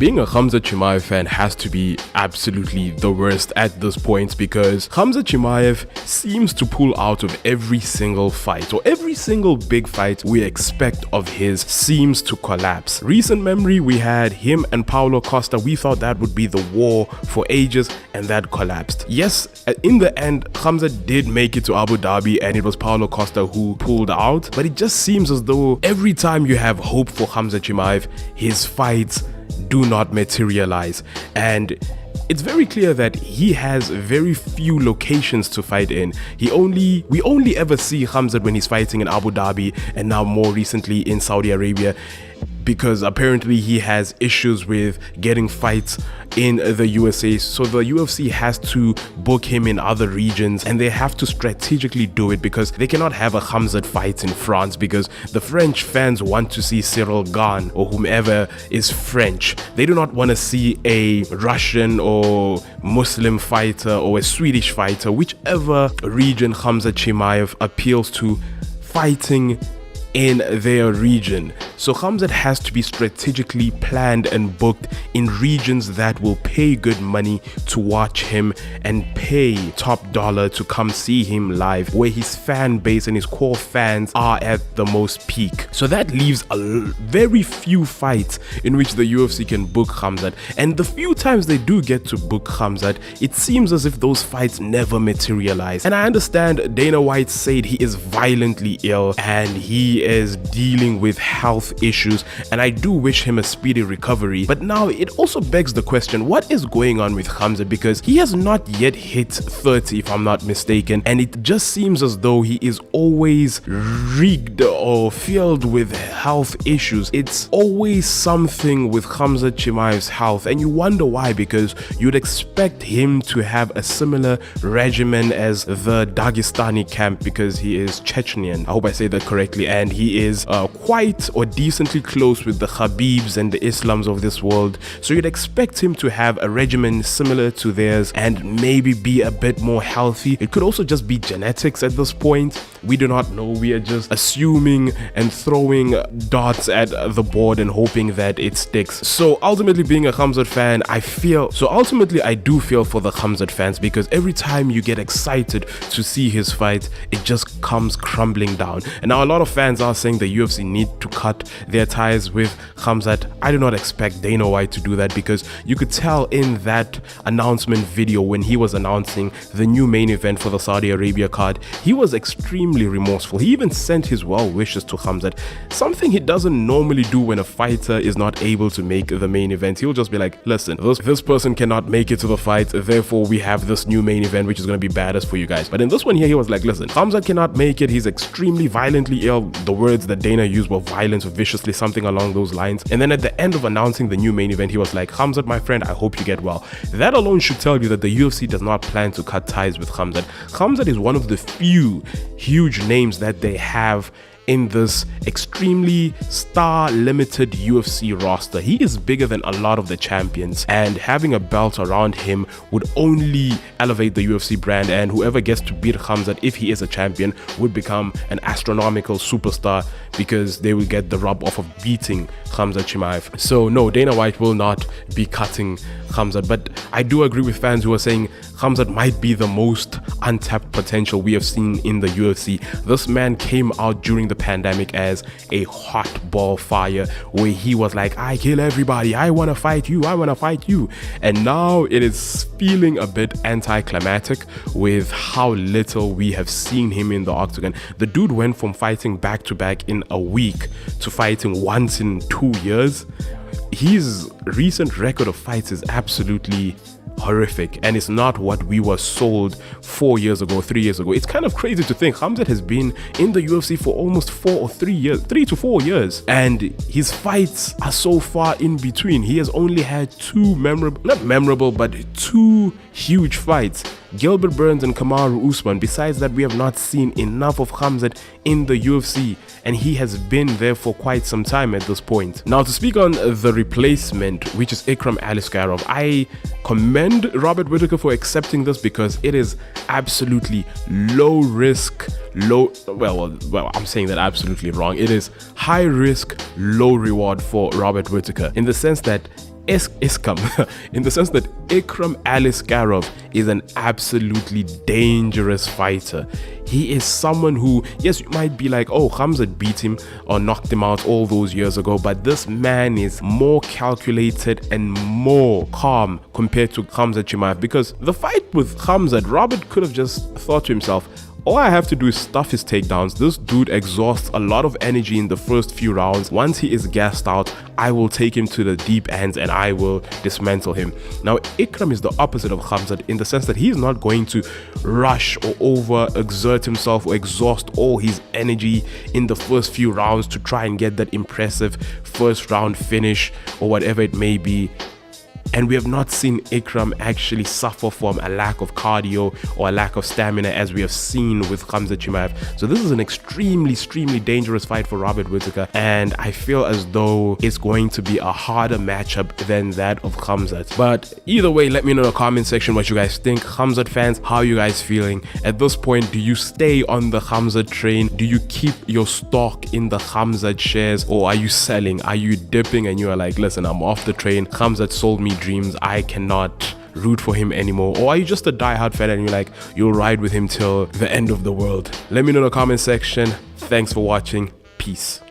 Being a Khamzat Chimaev fan has to be absolutely the worst at this point, because Khamzat Chimaev seems to pull out of every single fight, or every single big fight we expect of his seems to collapse. Recent memory, we had him and Paulo Costa. We thought that would be the war for ages, and that collapsed. Yes, in the end, Khamzat did make it to Abu Dhabi, and it was Paulo Costa who pulled out, but it just seems as though every time you have hope for Khamzat Chimaev, his fights do not materialize. And it's very clear that he has very few locations to fight in. We only ever see Khamzat when he's fighting in Abu Dhabi, and now more recently in Saudi Arabia, because apparently he has issues with getting fights in the USA. So the UFC has to book him in other regions, and they have to strategically do it because they cannot have a Khamzat fight in France, because the French fans want to see Cyril Gane or whomever is French. They do not want to see a Russian or Muslim fighter or a Swedish fighter, whichever region Khamzat Chimaev appeals to, fighting in their region. So Khamzat has to be strategically planned and booked in regions that will pay good money to watch him and pay top dollar to come see him live, where his fan base and his core fans are at the most peak. So that leaves a very few fights in which the UFC can book Khamzat, and the few times they do get to book Khamzat, it seems as if those fights never materialize. And I understand Dana White said he is violently ill and he is dealing with health issues, and I do wish him a speedy recovery. But now it also begs the question, what is going on with Khamzat? Because he has not yet hit 30, if I'm not mistaken, and it just seems as though he is always rigged or filled with health issues. It's always something with Khamzat Chimaev's health, and you wonder why, because you'd expect him to have a similar regimen as the Dagestani camp, because he is Chechenian. I hope I say that correctly, and he is quite or decently close with the Khabibs and the Islams of this world. So you'd expect him to have a regimen similar to theirs and maybe be a bit more healthy. It could also just be genetics at this point. We do not know. We are just assuming and throwing darts at the board and hoping that it sticks. So ultimately, being a Khamzat fan, I do feel for the Khamzat fans, because every time you get excited to see his fight, it just comes crumbling down. And now a lot of fans are saying the UFC need to cut their ties with Khamzat. I do not expect Dana White to do that, because you could tell in that announcement video when he was announcing the new main event for the Saudi Arabia card, he was extremely remorseful. He even sent his well wishes to Khamzat, something he doesn't normally do when a fighter is not able to make the main event. He'll just be like, listen, this person cannot make it to the fight, therefore we have this new main event which is going to be badass for you guys. But in this one here, he was like, listen, Khamzat cannot make it, he's extremely violently ill. The words that Dana used were violent or viciously, something along those lines. And then at the end of announcing the new main event, he was like, Khamzat, my friend, I hope you get well. That alone should tell you that the UFC does not plan to cut ties with Khamzat. Khamzat is one of the few huge names that they have in this extremely star-limited UFC roster. He is bigger than a lot of the champions, and having a belt around him would only elevate the UFC brand, and whoever gets to beat Khamzat, if he is a champion, would become an astronomical superstar, because they will get the rub off of beating Khamzat Chimaev. So no, Dana White will not be cutting Khamzat, but I do agree with fans who are saying Khamzat might be the most untapped potential we have seen in the UFC. This man came out during the pandemic as a hot ball fire, where he was like, I kill everybody, I want to fight you, I want to fight you. And now it is feeling a bit anticlimactic with how little we have seen him in the octagon. The dude went from fighting back to back in a week to fighting once in 2 years. His recent record of fights is absolutely horrific, and it's not what we were sold 4 years ago, 3 years ago. It's kind of crazy to think Khamzat has been in the UFC for almost 3 to 4 years, and his fights are so far in between. He has only had two huge fights, Gilbert Burns and Kamaru Usman. Besides that, we have not seen enough of Khamzat in the UFC, and he has been there for quite some time at this point. Now, to speak on the replacement, which is Ikram Aliskerov, I commend Robert Whittaker for accepting this, because it is absolutely low risk, I'm saying that absolutely wrong. It is high risk, low reward for Robert Whittaker, in the sense that Iskam, in the sense that Ikram Aliskerov is an absolutely dangerous fighter. He is someone who, yes, you might be like, oh, Khamzat beat him or knocked him out all those years ago, but this man is more calculated and more calm compared to Khamzat Chimaev, because the fight with Khamzat, Robert could have just thought to himself, all I have to do is stuff his takedowns. This dude exhausts a lot of energy in the first few rounds. Once he is gassed out, I will take him to the deep ends and I will dismantle him. Now, Ikram is the opposite of Khamzat in the sense that he is not going to rush or over-exert himself or exhaust all his energy in the first few rounds to try and get that impressive first round finish or whatever it may be. And we have not seen Ikram actually suffer from a lack of cardio or a lack of stamina as we have seen with Khamzat Chimaev. So this is an extremely dangerous fight for Robert Whittaker, and I feel as though it's going to be a harder matchup than that of Khamzat. But either way, let me know in the comment section what you guys think. Khamzat fans, how are you guys feeling? At this point, do you stay on the Khamzat train? Do you keep your stock in the Khamzat shares, or are you selling? Are you dipping and you are like, listen, I'm off the train. Khamzat sold me dreams, I cannot root for him anymore? Or are you just a diehard fan and you're like, you'll ride with him till the end of the world? Let me know in the comment section. Thanks for watching. Peace.